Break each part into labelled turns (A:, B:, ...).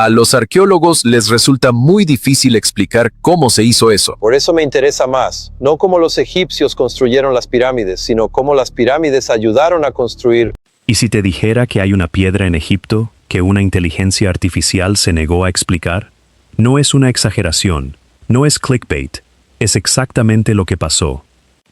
A: A los arqueólogos les resulta muy difícil explicar cómo se hizo eso.
B: Por eso me interesa más, no cómo los egipcios construyeron las pirámides, sino cómo las pirámides ayudaron a construir.
C: ¿Y si te dijera que hay una piedra en Egipto que una inteligencia artificial se negó a explicar? No es una exageración, no es clickbait, es exactamente lo que pasó.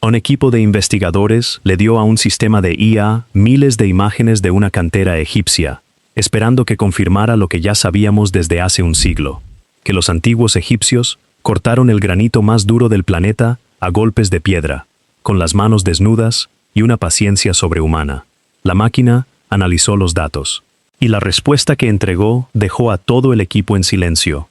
C: Un equipo de investigadores le dio a un sistema de IA miles de imágenes de una cantera egipcia, esperando que confirmara lo que ya sabíamos desde hace un siglo, que los antiguos egipcios cortaron el granito más duro del planeta a golpes de piedra, con las manos desnudas y una paciencia sobrehumana. La máquina analizó los datos, y la respuesta que entregó dejó a todo el equipo en silencio.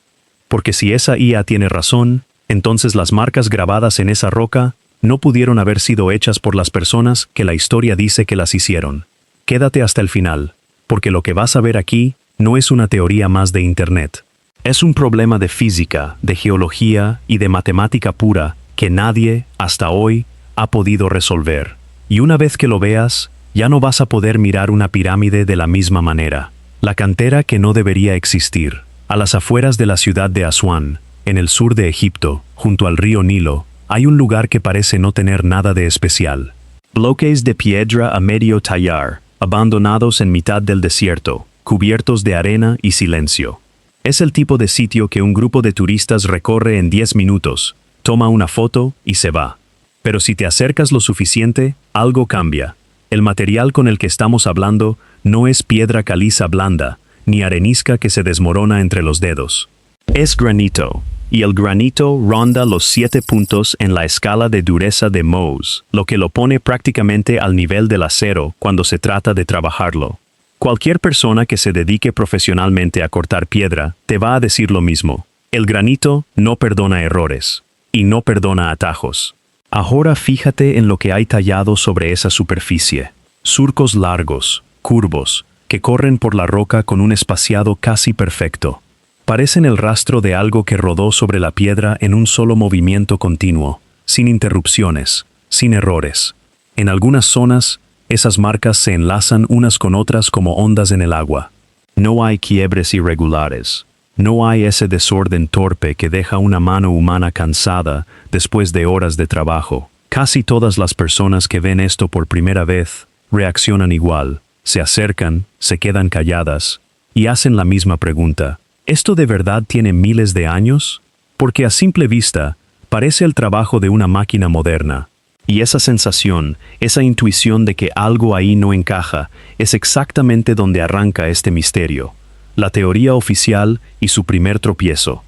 C: Porque si esa IA tiene razón, entonces las marcas grabadas en esa roca no pudieron haber sido hechas por las personas que la historia dice que las hicieron. Quédate hasta el final, porque lo que vas a ver aquí no es una teoría más de Internet. Es un problema de física, de geología y de matemática pura que nadie, hasta hoy, ha podido resolver. Y una vez que lo veas, ya no vas a poder mirar una pirámide de la misma manera. La cantera que no debería existir, a las afueras de la ciudad de Asuán, en el sur de Egipto, junto al río Nilo, hay un lugar que parece no tener nada de especial. Bloques de piedra a medio tallar, abandonados en mitad del desierto, cubiertos de arena y silencio. Es el tipo de sitio que un grupo de turistas recorre en 10 minutos, toma una foto y se va. Pero si te acercas lo suficiente, algo cambia. El material con el que estamos hablando no es piedra caliza blanda, ni arenisca que se desmorona entre los dedos. Es granito, y el granito ronda los 7 puntos en la escala de dureza de Mohs, lo que lo pone prácticamente al nivel del acero cuando se trata de trabajarlo. Cualquier persona que se dedique profesionalmente a cortar piedra te va a decir lo mismo. El granito no perdona errores, y no perdona atajos. Ahora fíjate en lo que hay tallado sobre esa superficie. Surcos largos, curvos, que corren por la roca con un espaciado casi perfecto. Parecen el rastro de algo que rodó sobre la piedra en un solo movimiento continuo, sin interrupciones, sin errores. En algunas zonas, esas marcas se enlazan unas con otras como ondas en el agua. No hay quiebres irregulares. No hay ese desorden torpe que deja una mano humana cansada después de horas de trabajo. Casi todas las personas que ven esto por primera vez reaccionan igual, se acercan, se quedan calladas y hacen la misma pregunta. ¿Esto de verdad tiene miles de años? Porque a simple vista, parece el trabajo de una máquina moderna. Y esa sensación, esa intuición de que algo ahí no encaja, es exactamente donde arranca este misterio. La teoría oficial y su primer tropiezo.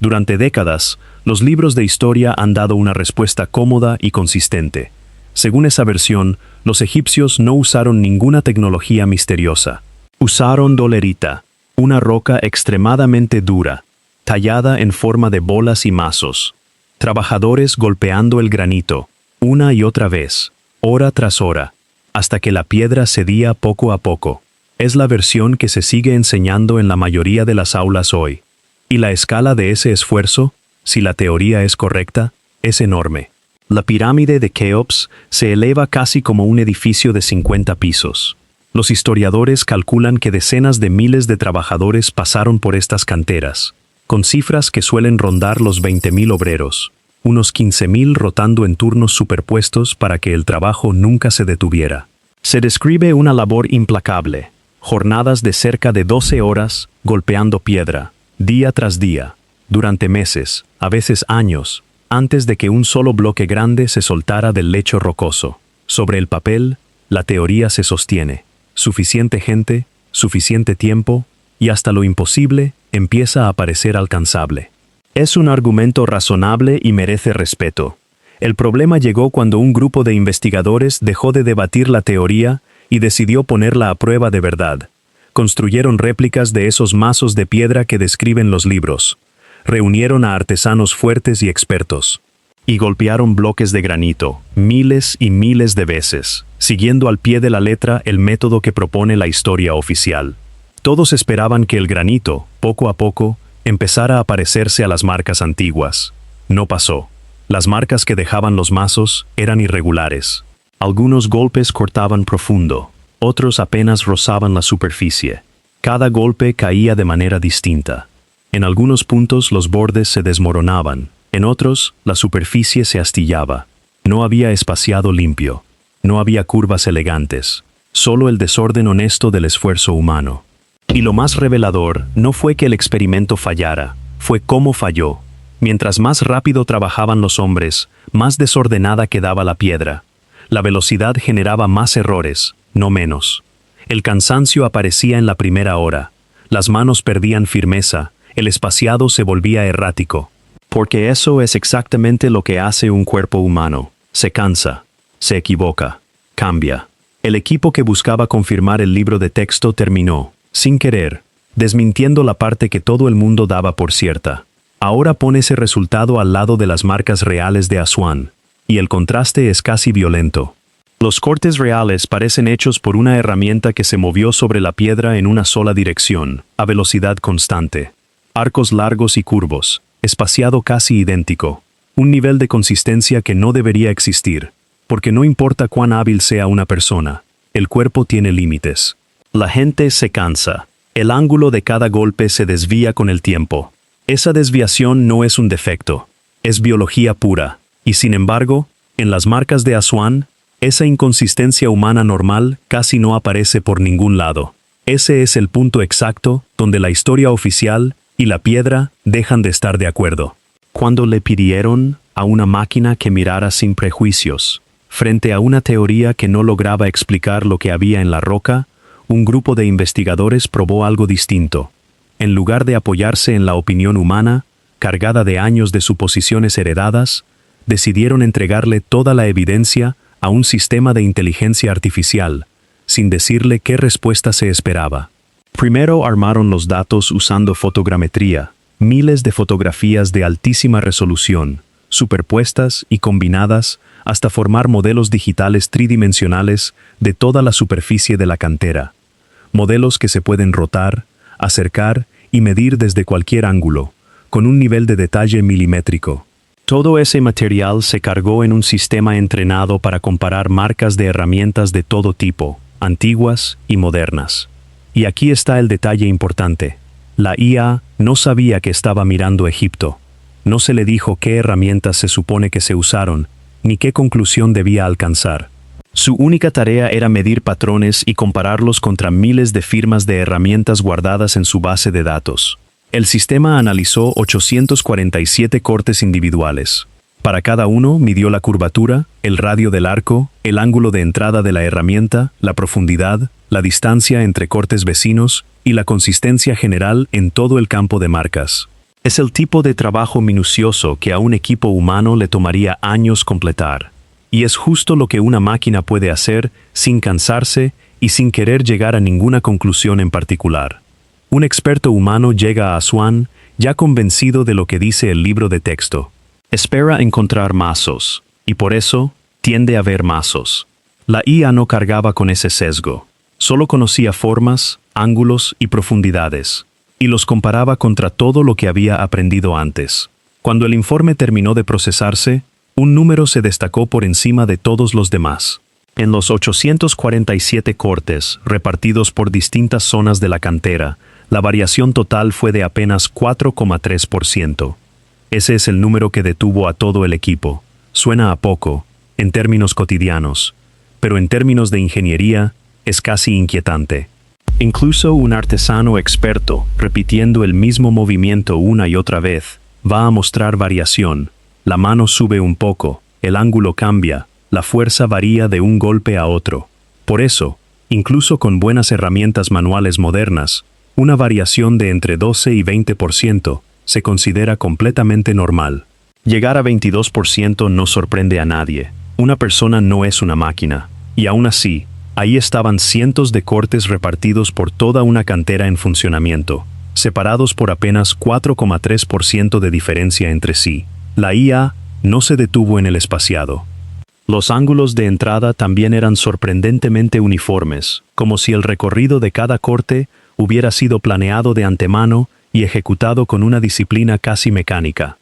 C: Durante décadas, los libros de historia han dado una respuesta cómoda y consistente. Según esa versión, los egipcios no usaron ninguna tecnología misteriosa. Usaron dolerita, una roca extremadamente dura, tallada en forma de bolas y mazos. Trabajadores golpeando el granito, una y otra vez, hora tras hora, hasta que la piedra cedía poco a poco. Es la versión que se sigue enseñando en la mayoría de las aulas hoy. Y la escala de ese esfuerzo, si la teoría es correcta, es enorme. La pirámide de Keops se eleva casi como un edificio de 50 pisos. Los historiadores calculan que decenas de miles de trabajadores pasaron por estas canteras, con cifras que suelen rondar los 20.000 obreros, unos 15.000 rotando en turnos superpuestos para que el trabajo nunca se detuviera. Se describe una labor implacable, jornadas de cerca de 12 horas golpeando piedra, día tras día, durante meses, a veces años, antes de que un solo bloque grande se soltara del lecho rocoso. Sobre el papel, la teoría se sostiene. Suficiente gente, suficiente tiempo, y hasta lo imposible empieza a parecer alcanzable. Es un argumento razonable y merece respeto. El problema llegó cuando un grupo de investigadores dejó de debatir la teoría y decidió ponerla a prueba de verdad. Construyeron réplicas de esos mazos de piedra que describen los libros. Reunieron a artesanos fuertes y expertos. Y golpearon bloques de granito, miles y miles de veces, siguiendo al pie de la letra el método que propone la historia oficial. Todos esperaban que el granito, poco a poco, empezara a parecerse a las marcas antiguas. No pasó. Las marcas que dejaban los mazos eran irregulares. Algunos golpes cortaban profundo, otros apenas rozaban la superficie. Cada golpe caía de manera distinta. En algunos puntos los bordes se desmoronaban, en otros la superficie se astillaba. No había espaciado limpio. No había curvas elegantes. Solo el desorden honesto del esfuerzo humano. Y lo más revelador no fue que el experimento fallara, fue cómo falló. Mientras más rápido trabajaban los hombres, más desordenada quedaba la piedra. La velocidad generaba más errores, no menos. El cansancio aparecía en la primera hora. Las manos perdían firmeza, el espaciado se volvía errático. Porque eso es exactamente lo que hace un cuerpo humano. Se cansa, se equivoca, cambia. El equipo que buscaba confirmar el libro de texto terminó, sin querer, desmintiendo la parte que todo el mundo daba por cierta. Ahora pone ese resultado al lado de las marcas reales de Asuán, y el contraste es casi violento. Los cortes reales parecen hechos por una herramienta que se movió sobre la piedra en una sola dirección, a velocidad constante. Arcos largos y curvos, espaciado casi idéntico. Un nivel de consistencia que no debería existir, porque no importa cuán hábil sea una persona, el cuerpo tiene límites. La gente se cansa. El ángulo de cada golpe se desvía con el tiempo. Esa desviación no es un defecto, es biología pura, y sin embargo, en las marcas de Asuán, esa inconsistencia humana normal casi no aparece por ningún lado. Ese es el punto exacto donde la historia oficial y la piedra dejan de estar de acuerdo. Cuando le pidieron a una máquina que mirara sin prejuicios, frente a una teoría que no lograba explicar lo que había en la roca, un grupo de investigadores probó algo distinto. En lugar de apoyarse en la opinión humana, cargada de años de suposiciones heredadas, decidieron entregarle toda la evidencia a un sistema de inteligencia artificial, sin decirle qué respuesta se esperaba. Primero armaron los datos usando fotogrametría, miles de fotografías de altísima resolución, superpuestas y combinadas hasta formar modelos digitales tridimensionales de toda la superficie de la cantera. Modelos que se pueden rotar, acercar y medir desde cualquier ángulo, con un nivel de detalle milimétrico. Todo ese material se cargó en un sistema entrenado para comparar marcas de herramientas de todo tipo, antiguas y modernas. Y aquí está el detalle importante. La IA no sabía que estaba mirando Egipto. No se le dijo qué herramientas se supone que se usaron, ni qué conclusión debía alcanzar. Su única tarea era medir patrones y compararlos contra miles de firmas de herramientas guardadas en su base de datos. El sistema analizó 847 cortes individuales. Para cada uno midió la curvatura, el radio del arco, el ángulo de entrada de la herramienta, la profundidad, la distancia entre cortes vecinos y la consistencia general en todo el campo de marcas. Es el tipo de trabajo minucioso que a un equipo humano le tomaría años completar. Y es justo lo que una máquina puede hacer sin cansarse y sin querer llegar a ninguna conclusión en particular. Un experto humano llega a Asuán ya convencido de lo que dice el libro de texto. Espera encontrar mazos, y por eso tiende a ver mazos. La IA no cargaba con ese sesgo. Solo conocía formas, ángulos y profundidades, y los comparaba contra todo lo que había aprendido antes. Cuando el informe terminó de procesarse, un número se destacó por encima de todos los demás. En los 847 cortes, repartidos por distintas zonas de la cantera, la variación total fue de apenas 4,3%. Ese es el número que detuvo a todo el equipo. Suena a poco, en términos cotidianos, pero en términos de ingeniería, es casi inquietante. Incluso un artesano experto, repitiendo el mismo movimiento una y otra vez, va a mostrar variación. La mano sube un poco, el ángulo cambia, la fuerza varía de un golpe a otro. Por eso, incluso con buenas herramientas manuales modernas, una variación de entre 12 y 20% se considera completamente normal. Llegar a 22% no sorprende a nadie. Una persona no es una máquina. Y aún así, ahí estaban cientos de cortes repartidos por toda una cantera en funcionamiento, separados por apenas 4,3% de diferencia entre sí. La IA no se detuvo en el espaciado. Los ángulos de entrada también eran sorprendentemente uniformes, como si el recorrido de cada corte hubiera sido planeado de antemano y ejecutado con una disciplina casi mecánica.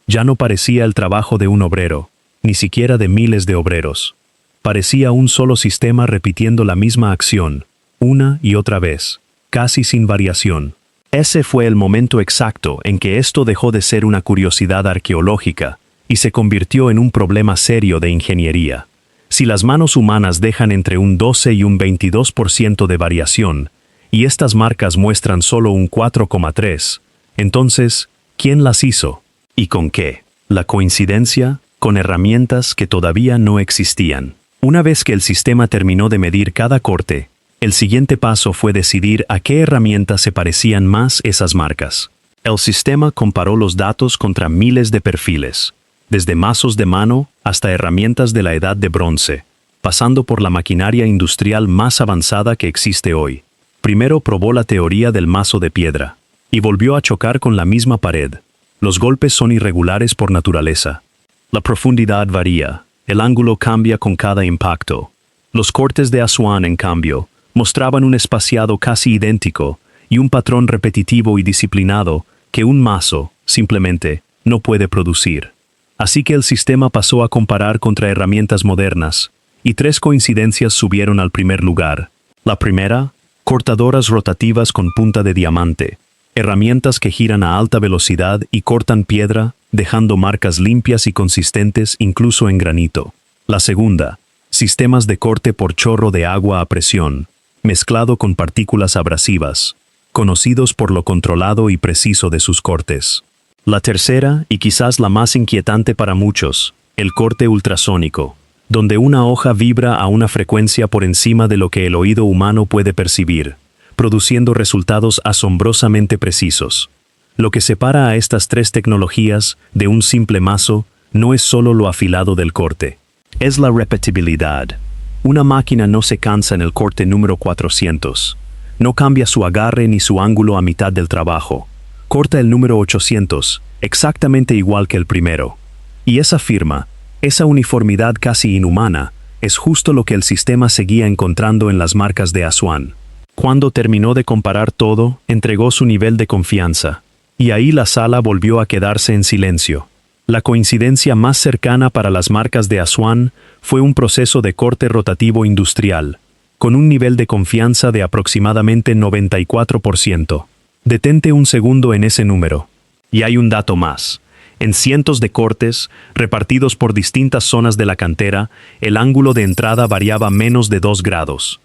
C: Ya no parecía el trabajo de un obrero, ni siquiera de miles de obreros. Parecía un solo sistema repitiendo la misma acción, una y otra vez. casi sin variación. Ese fue el momento exacto en que esto dejó de ser una curiosidad arqueológica y se convirtió en un problema serio de ingeniería. Si las manos humanas dejan entre un 12 y un 22% de variación, y estas marcas muestran solo un 4,3%, entonces, ¿quién las hizo? ¿Y con qué? ¿La coincidencia? Con herramientas que todavía no existían. Una vez que el sistema terminó de medir cada corte, el siguiente paso fue decidir a qué herramientas se parecían más esas marcas. El sistema comparó los datos contra miles de perfiles, desde mazos de mano hasta herramientas de la Edad de Bronce, pasando por la maquinaria industrial más avanzada que existe hoy. Primero probó la teoría del mazo de piedra, y volvió a chocar con la misma pared. Los golpes son irregulares por naturaleza. La profundidad varía, el ángulo cambia con cada impacto. Los cortes de Asuán, en cambio, mostraban un espaciado casi idéntico y un patrón repetitivo y disciplinado que un mazo, simplemente, no puede producir. Así que el sistema pasó a comparar contra herramientas modernas, y 3 coincidencias subieron al primer lugar. La primera, cortadoras rotativas con punta de diamante, herramientas que giran a alta velocidad y cortan piedra, dejando marcas limpias y consistentes incluso en granito. La segunda, sistemas de corte por chorro de agua a presión, mezclado con partículas abrasivas, conocidos por lo controlado y preciso de sus cortes. La tercera, y quizás la más inquietante para muchos, el corte ultrasónico, donde una hoja vibra a una frecuencia por encima de lo que el oído humano puede percibir, produciendo resultados asombrosamente precisos. Lo que separa a estas 3 tecnologías de un simple mazo no es solo lo afilado del corte, es la repetibilidad. Una máquina no se cansa en el corte número 400, no cambia su agarre ni su ángulo a mitad del trabajo. Corta el número 800, exactamente igual que el primero. Y esa firma, esa uniformidad casi inhumana, es justo lo que el sistema seguía encontrando en las marcas de Asuán. Cuando terminó de comparar todo, entregó su nivel de confianza. Y ahí la sala volvió a quedarse en silencio. La coincidencia más cercana para las marcas de Asuán fue un proceso de corte rotativo industrial, con un nivel de confianza de aproximadamente 94%. Detente un segundo en ese número. Y hay un dato más. En cientos de cortes, repartidos por distintas zonas de la cantera, el ángulo de entrada variaba menos de 2 grados.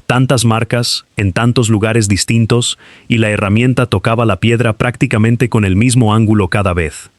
C: Tantas marcas, en tantos lugares distintos, y la herramienta tocaba la piedra prácticamente con el mismo ángulo cada vez.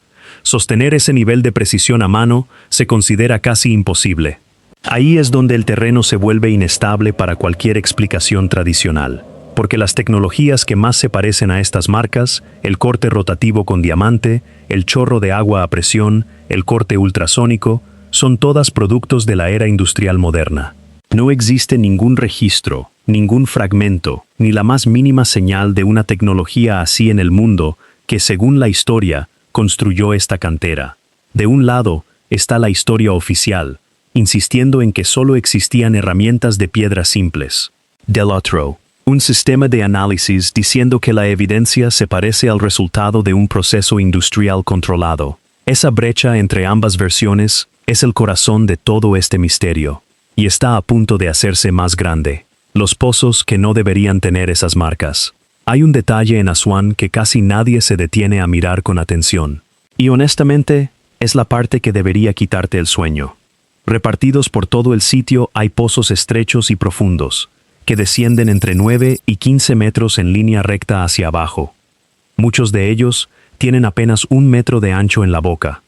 C: Sostener ese nivel de precisión a mano se considera casi imposible. Ahí es donde el terreno se vuelve inestable para cualquier explicación tradicional, porque las tecnologías que más se parecen a estas marcas, el corte rotativo con diamante, el chorro de agua a presión, el corte ultrasónico, son todas productos de la era industrial moderna. No existe ningún registro, ningún fragmento, ni la más mínima señal de una tecnología así en el mundo que, según la historia, construyó esta cantera. De un lado está la historia oficial, insistiendo en que solo existían herramientas de piedra simples. Del otro, un sistema de análisis diciendo que la evidencia se parece al resultado de un proceso industrial controlado. Esa brecha entre ambas versiones es el corazón de todo este misterio, y está a punto de hacerse más grande. Los pozos que no deberían tener esas marcas. Hay un detalle en Asuán que casi nadie se detiene a mirar con atención. Y honestamente, es la parte que debería quitarte el sueño. Repartidos por todo el sitio hay pozos estrechos y profundos, que descienden entre 9 y 15 metros en línea recta hacia abajo. Muchos de ellos tienen apenas 1 metro de ancho en la boca.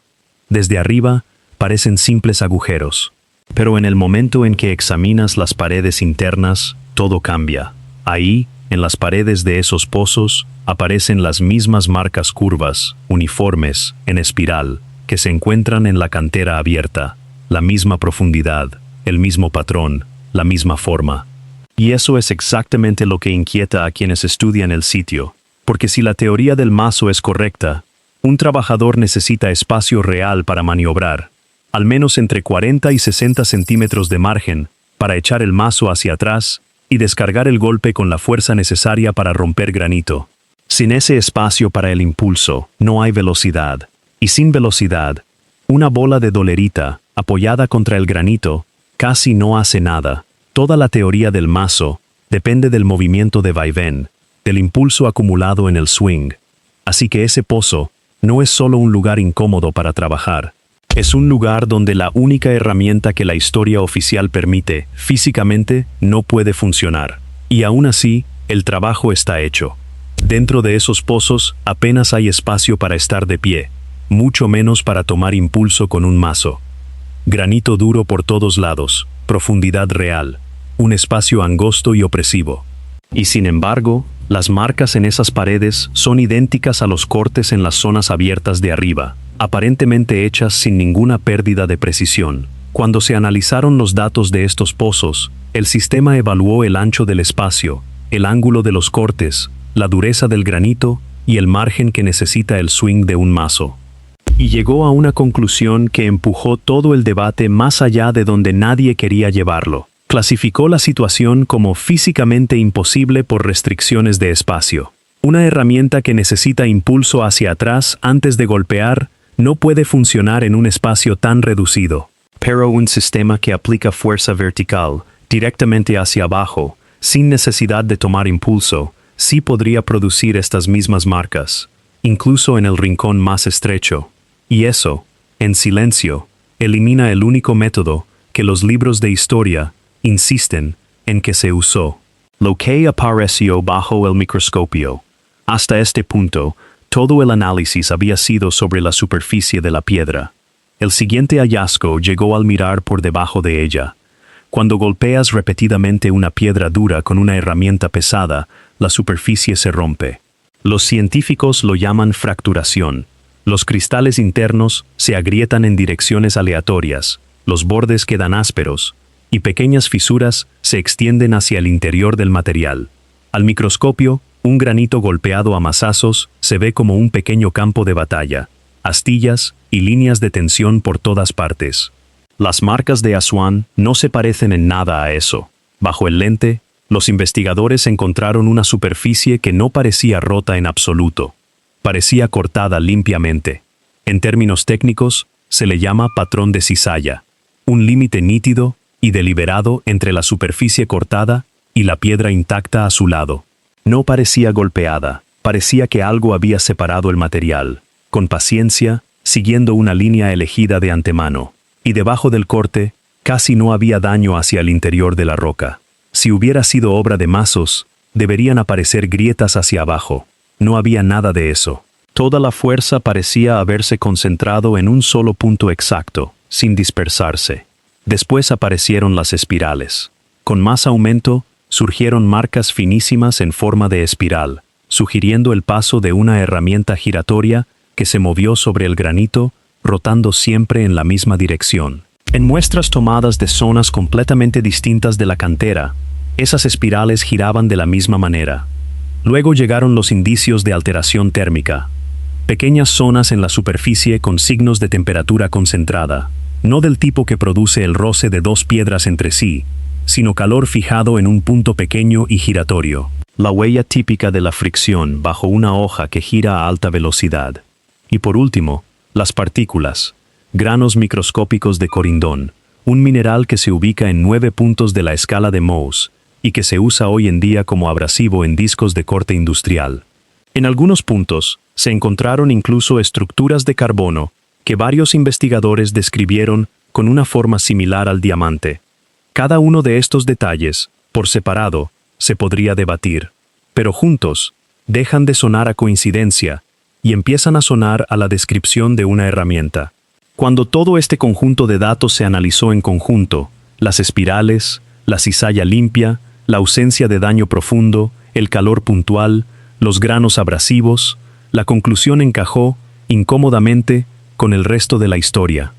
C: Desde arriba, parecen simples agujeros. Pero en el momento en que examinas las paredes internas, todo cambia. Ahí, en las paredes de esos pozos, aparecen las mismas marcas curvas, uniformes, en espiral, que se encuentran en la cantera abierta. La misma profundidad, el mismo patrón, la misma forma. Y eso es exactamente lo que inquieta a quienes estudian el sitio, porque si la teoría del mazo es correcta, un trabajador necesita espacio real para maniobrar, al menos entre 40 y 60 centímetros de margen, para echar el mazo hacia atrás y descargar el golpe con la fuerza necesaria para romper granito. Sin ese espacio para el impulso, no hay velocidad. Y sin velocidad, una bola de dolerita, apoyada contra el granito, casi no hace nada. Toda la teoría del mazo depende del movimiento de vaivén, del impulso acumulado en el swing. Así que ese pozo no es solo un lugar incómodo para trabajar. Es un lugar donde la única herramienta que la historia oficial permite, físicamente, no puede funcionar. Y aún así, el trabajo está hecho. Dentro de esos pozos apenas hay espacio para estar de pie, mucho menos para tomar impulso con un mazo. Granito duro por todos lados, profundidad real, un espacio angosto y opresivo. Y sin embargo, las marcas en esas paredes son idénticas a los cortes en las zonas abiertas de arriba, aparentemente hechas sin ninguna pérdida de precisión. Cuando se analizaron los datos de estos pozos, el sistema evaluó el ancho del espacio, el ángulo de los cortes, la dureza del granito y el margen que necesita el swing de un mazo. Y llegó a una conclusión que empujó todo el debate más allá de donde nadie quería llevarlo. Clasificó la situación como físicamente imposible por restricciones de espacio. Una herramienta que necesita impulso hacia atrás antes de golpear no puede funcionar en un espacio tan reducido. Pero un sistema que aplica fuerza vertical, directamente hacia abajo, sin necesidad de tomar impulso, sí podría producir estas mismas marcas, incluso en el rincón más estrecho. Y eso, en silencio, elimina el único método que los libros de historia insisten en que se usó. Lo que apareció bajo el microscopio. Hasta este punto, todo el análisis había sido sobre la superficie de la piedra. El siguiente hallazgo llegó al mirar por debajo de ella. Cuando golpeas repetidamente una piedra dura con una herramienta pesada, la superficie se rompe. Los científicos lo llaman fracturación. Los cristales internos se agrietan en direcciones aleatorias, los bordes quedan ásperos, y pequeñas fisuras se extienden hacia el interior del material. Al microscopio, un granito golpeado a mazazos se ve como un pequeño campo de batalla, astillas y líneas de tensión por todas partes. Las marcas de Asuán no se parecen en nada a eso. Bajo el lente, los investigadores encontraron una superficie que no parecía rota en absoluto. Parecía cortada limpiamente. En términos técnicos, se le llama patrón de cizalla, un límite nítido y deliberado entre la superficie cortada y la piedra intacta a su lado. No parecía golpeada, parecía que algo había separado el material, con paciencia, siguiendo una línea elegida de antemano. Y debajo del corte, casi no había daño hacia el interior de la roca. Si hubiera sido obra de mazos, deberían aparecer grietas hacia abajo. No había nada de eso. Toda la fuerza parecía haberse concentrado en un solo punto exacto, sin dispersarse. Después aparecieron las espirales. Con más aumento, surgieron marcas finísimas en forma de espiral, sugiriendo el paso de una herramienta giratoria que se movió sobre el granito, rotando siempre en la misma dirección. En muestras tomadas de zonas completamente distintas de la cantera, esas espirales giraban de la misma manera. Luego llegaron los indicios de alteración térmica. Pequeñas zonas en la superficie con signos de temperatura concentrada, no del tipo que produce el roce de dos piedras entre sí, sino calor fijado en un punto pequeño y giratorio. La huella típica de la fricción bajo una hoja que gira a alta velocidad. Y por último, las partículas, granos microscópicos de corindón, un mineral que se ubica en 9 puntos de la escala de Mohs y que se usa hoy en día como abrasivo en discos de corte industrial. En algunos puntos, se encontraron incluso estructuras de carbono que varios investigadores describieron con una forma similar al diamante. Cada uno de estos detalles, por separado, se podría debatir, pero juntos, dejan de sonar a coincidencia y empiezan a sonar a la descripción de una herramienta. Cuando todo este conjunto de datos se analizó en conjunto, las espirales, la cizalla limpia, la ausencia de daño profundo, el calor puntual, los granos abrasivos, la conclusión encajó, incómodamente, con el resto de la historia.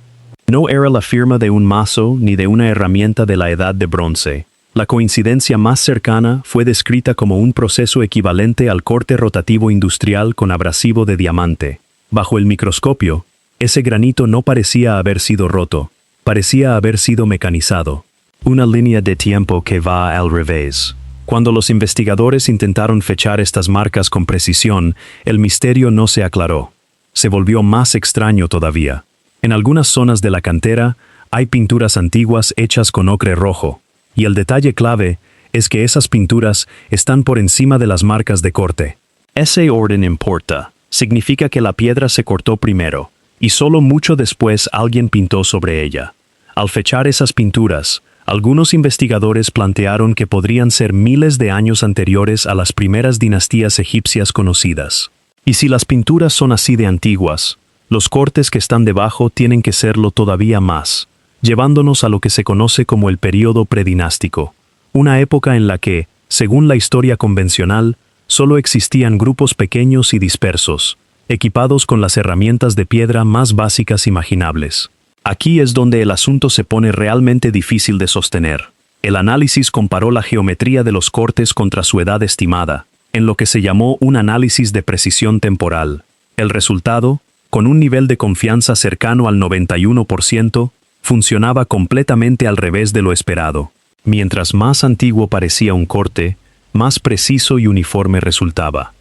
C: No era la firma de un mazo ni de una herramienta de la edad de bronce. La coincidencia más cercana fue descrita como un proceso equivalente al corte rotativo industrial con abrasivo de diamante. Bajo el microscopio, ese granito no parecía haber sido roto, parecía haber sido mecanizado. Una línea de tiempo que va al revés. Cuando los investigadores intentaron fechar estas marcas con precisión, el misterio no se aclaró. Se volvió más extraño todavía. En algunas zonas de la cantera hay pinturas antiguas hechas con ocre rojo, y el detalle clave es que esas pinturas están por encima de las marcas de corte. Ese orden importa. Significa que la piedra se cortó primero, y solo mucho después alguien pintó sobre ella. Al fechar esas pinturas, algunos investigadores plantearon que podrían ser miles de años anteriores a las primeras dinastías egipcias conocidas. Y si las pinturas son así de antiguas, los cortes que están debajo tienen que serlo todavía más, llevándonos a lo que se conoce como el período predinástico, una época en la que, según la historia convencional, solo existían grupos pequeños y dispersos, equipados con las herramientas de piedra más básicas imaginables. Aquí es donde el asunto se pone realmente difícil de sostener. El análisis comparó la geometría de los cortes contra su edad estimada, en lo que se llamó un análisis de precisión temporal. El resultado, con un nivel de confianza cercano al 91%, funcionaba completamente al revés de lo esperado. Mientras más antiguo parecía un corte, más preciso y uniforme resultaba.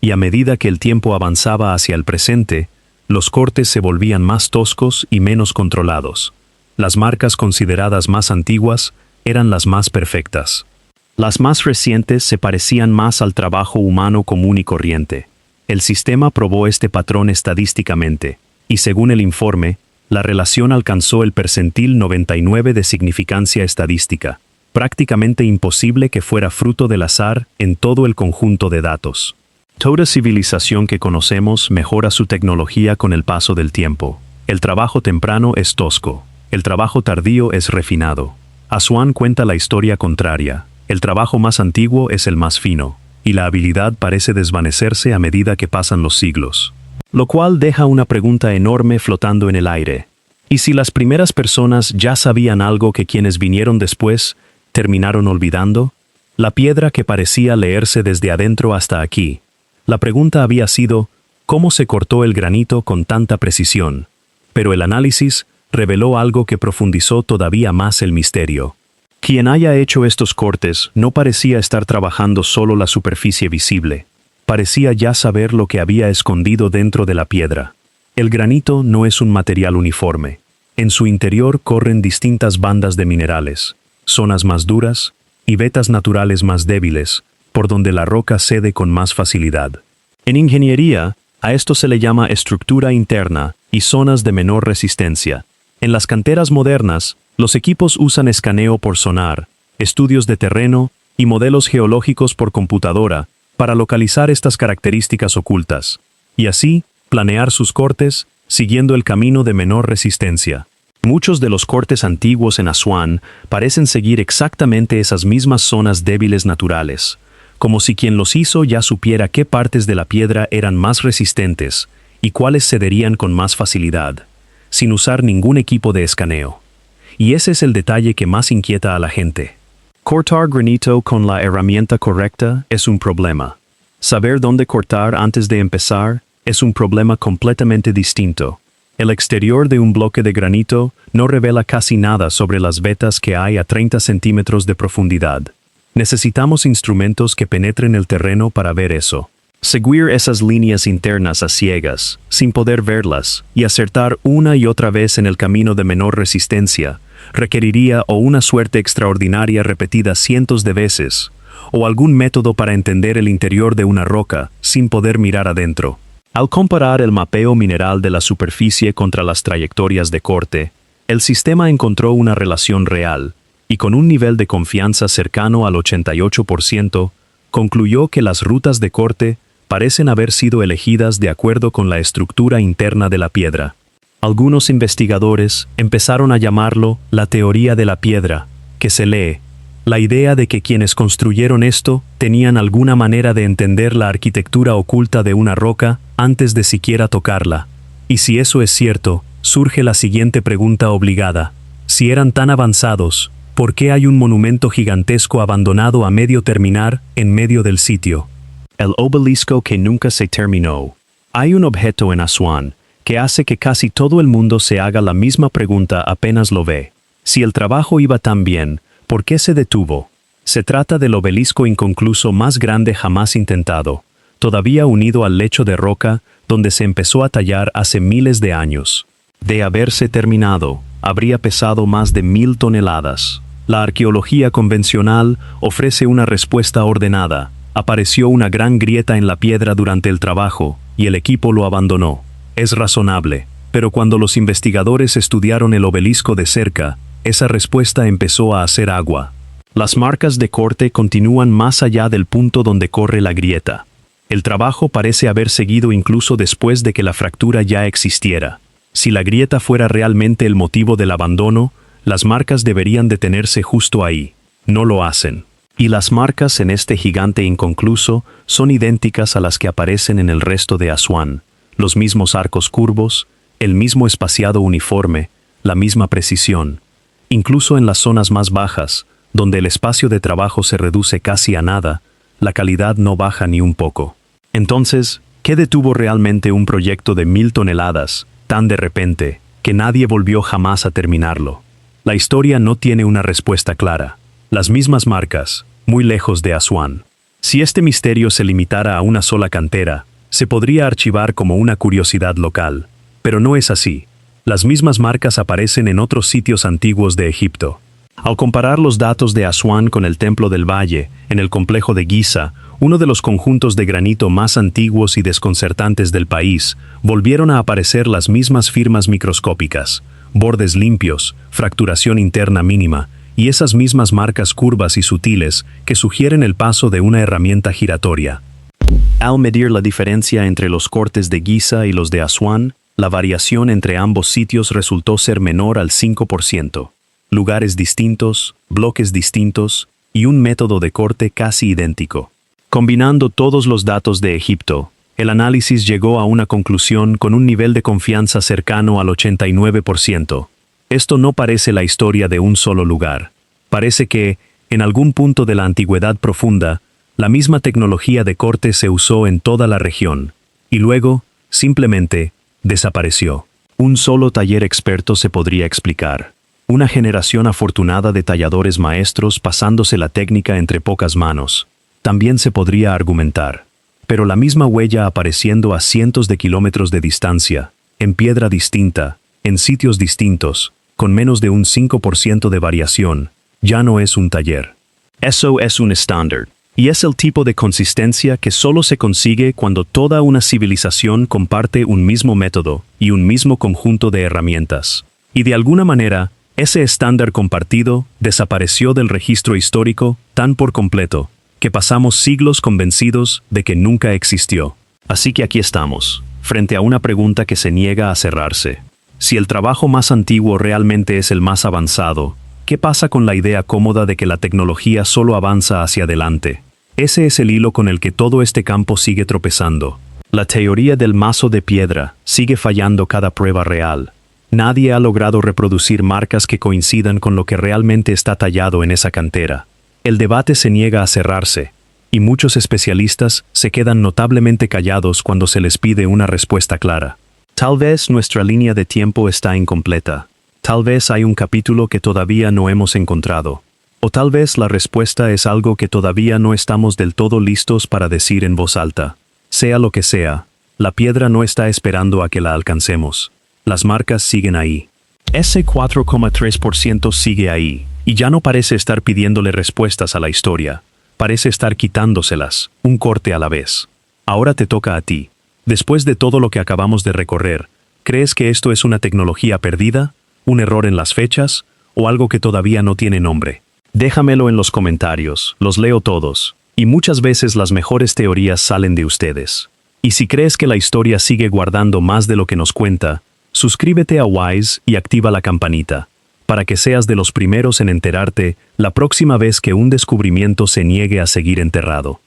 C: Y a medida que el tiempo avanzaba hacia el presente, los cortes se volvían más toscos y menos controlados. Las marcas consideradas más antiguas eran las más perfectas. Las más recientes se parecían más al trabajo humano común y corriente. El sistema probó este patrón estadísticamente, y según el informe, la relación alcanzó el percentil 99 de significancia estadística, prácticamente imposible que fuera fruto del azar en todo el conjunto de datos. Toda civilización que conocemos mejora su tecnología con el paso del tiempo. El trabajo temprano es tosco, el trabajo tardío es refinado. Asuán cuenta la historia contraria. El trabajo más antiguo es el más fino, y la habilidad parece desvanecerse a medida que pasan los siglos. Lo cual deja una pregunta enorme flotando en el aire. ¿Y si las primeras personas ya sabían algo que quienes vinieron después terminaron olvidando? La piedra que parecía leerse desde adentro hasta aquí. La pregunta había sido, ¿cómo se cortó el granito con tanta precisión? Pero el análisis reveló algo que profundizó todavía más el misterio. Quien haya hecho estos cortes no parecía estar trabajando solo la superficie visible. Parecía ya saber lo que había escondido dentro de la piedra. El granito no es un material uniforme. En su interior corren distintas bandas de minerales, zonas más duras y vetas naturales más débiles, por donde la roca cede con más facilidad. En ingeniería, a esto se le llama estructura interna y zonas de menor resistencia. En las canteras modernas, los equipos usan escaneo por sonar, estudios de terreno y modelos geológicos por computadora para localizar estas características ocultas, y así planear sus cortes siguiendo el camino de menor resistencia. Muchos de los cortes antiguos en Asuán parecen seguir exactamente esas mismas zonas débiles naturales, como si quien los hizo ya supiera qué partes de la piedra eran más resistentes y cuáles cederían con más facilidad, sin usar ningún equipo de escaneo. Y ese es el detalle que más inquieta a la gente. Cortar granito con la herramienta correcta es un problema. Saber dónde cortar antes de empezar es un problema completamente distinto. El exterior de un bloque de granito no revela casi nada sobre las vetas que hay a 30 centímetros de profundidad. Necesitamos instrumentos que penetren el terreno para ver eso. Seguir esas líneas internas a ciegas, sin poder verlas, y acertar una y otra vez en el camino de menor resistencia, requeriría o una suerte extraordinaria repetida cientos de veces, o algún método para entender el interior de una roca sin poder mirar adentro. Al comparar el mapeo mineral de la superficie contra las trayectorias de corte, el sistema encontró una relación real, y con un nivel de confianza cercano al 88%, concluyó que las rutas de corte parecen haber sido elegidas de acuerdo con la estructura interna de la piedra. Algunos investigadores empezaron a llamarlo la teoría de la piedra, que se lee, la idea de que quienes construyeron esto tenían alguna manera de entender la arquitectura oculta de una roca antes de siquiera tocarla. Y si eso es cierto, surge la siguiente pregunta obligada. Si eran tan avanzados, ¿por qué hay un monumento gigantesco abandonado a medio terminar en medio del sitio? El obelisco que nunca se terminó. Hay un objeto en Asuán que hace que casi todo el mundo se haga la misma pregunta apenas lo ve. Si el trabajo iba tan bien, ¿por qué se detuvo? Se trata del obelisco inconcluso más grande jamás intentado, todavía unido al lecho de roca donde se empezó a tallar hace miles de años. De haberse terminado, habría pesado más de 1000 toneladas. La arqueología convencional ofrece una respuesta ordenada. Apareció una gran grieta en la piedra durante el trabajo, y el equipo lo abandonó. Es razonable, pero cuando los investigadores estudiaron el obelisco de cerca, esa respuesta empezó a hacer agua. Las marcas de corte continúan más allá del punto donde corre la grieta. El trabajo parece haber seguido incluso después de que la fractura ya existiera. Si la grieta fuera realmente el motivo del abandono, las marcas deberían detenerse justo ahí. No lo hacen. Y las marcas en este gigante inconcluso son idénticas a las que aparecen en el resto de Asuán. Los mismos arcos curvos, el mismo espaciado uniforme, la misma precisión. Incluso en las zonas más bajas, donde el espacio de trabajo se reduce casi a nada, la calidad no baja ni un poco. Entonces, ¿qué detuvo realmente un proyecto de 1000 toneladas, tan de repente, que nadie volvió jamás a terminarlo? La historia no tiene una respuesta clara. Las mismas marcas, muy lejos de Asuán. Si este misterio se limitara a una sola cantera, se podría archivar como una curiosidad local. Pero no es así. Las mismas marcas aparecen en otros sitios antiguos de Egipto. Al comparar los datos de Asuán con el Templo del Valle, en el complejo de Giza, uno de los conjuntos de granito más antiguos y desconcertantes del país, volvieron a aparecer las mismas firmas microscópicas, bordes limpios, fracturación interna mínima, y esas mismas marcas curvas y sutiles que sugieren el paso de una herramienta giratoria. Al medir la diferencia entre los cortes de Giza y los de Asuán, la variación entre ambos sitios resultó ser menor al 5%. Lugares distintos, bloques distintos, y un método de corte casi idéntico. Combinando todos los datos de Egipto, el análisis llegó a una conclusión con un nivel de confianza cercano al 89%. Esto no parece la historia de un solo lugar. Parece que, en algún punto de la antigüedad profunda, la misma tecnología de corte se usó en toda la región, y luego, simplemente, desapareció. Un solo taller experto se podría explicar. Una generación afortunada de talladores maestros pasándose la técnica entre pocas manos. También se podría argumentar. Pero la misma huella apareciendo a cientos de kilómetros de distancia, en piedra distinta, en sitios distintos, con menos de un 5% de variación, ya no es un taller. Eso es un estándar. Y es el tipo de consistencia que solo se consigue cuando toda una civilización comparte un mismo método y un mismo conjunto de herramientas. Y de alguna manera, ese estándar compartido desapareció del registro histórico tan por completo, que pasamos siglos convencidos de que nunca existió. Así que aquí estamos, frente a una pregunta que se niega a cerrarse. Si el trabajo más antiguo realmente es el más avanzado, ¿qué pasa con la idea cómoda de que la tecnología solo avanza hacia adelante? Ese es el hilo con el que todo este campo sigue tropezando. La teoría del mazo de piedra sigue fallando cada prueba real. Nadie ha logrado reproducir marcas que coincidan con lo que realmente está tallado en esa cantera. El debate se niega a cerrarse, y muchos especialistas se quedan notablemente callados cuando se les pide una respuesta clara. Tal vez nuestra línea de tiempo está incompleta. Tal vez hay un capítulo que todavía no hemos encontrado. O tal vez la respuesta es algo que todavía no estamos del todo listos para decir en voz alta. Sea lo que sea, la piedra no está esperando a que la alcancemos. Las marcas siguen ahí. Ese 4,3% sigue ahí, y ya no parece estar pidiéndole respuestas a la historia. Parece estar quitándoselas, un corte a la vez. Ahora te toca a ti. Después de todo lo que acabamos de recorrer, ¿crees que esto es una tecnología perdida, un error en las fechas, o algo que todavía no tiene nombre? Déjamelo en los comentarios, los leo todos, y muchas veces las mejores teorías salen de ustedes. Y si crees que la historia sigue guardando más de lo que nos cuenta, suscríbete a Wise y activa la campanita, para que seas de los primeros en enterarte la próxima vez que un descubrimiento se niegue a seguir enterrado.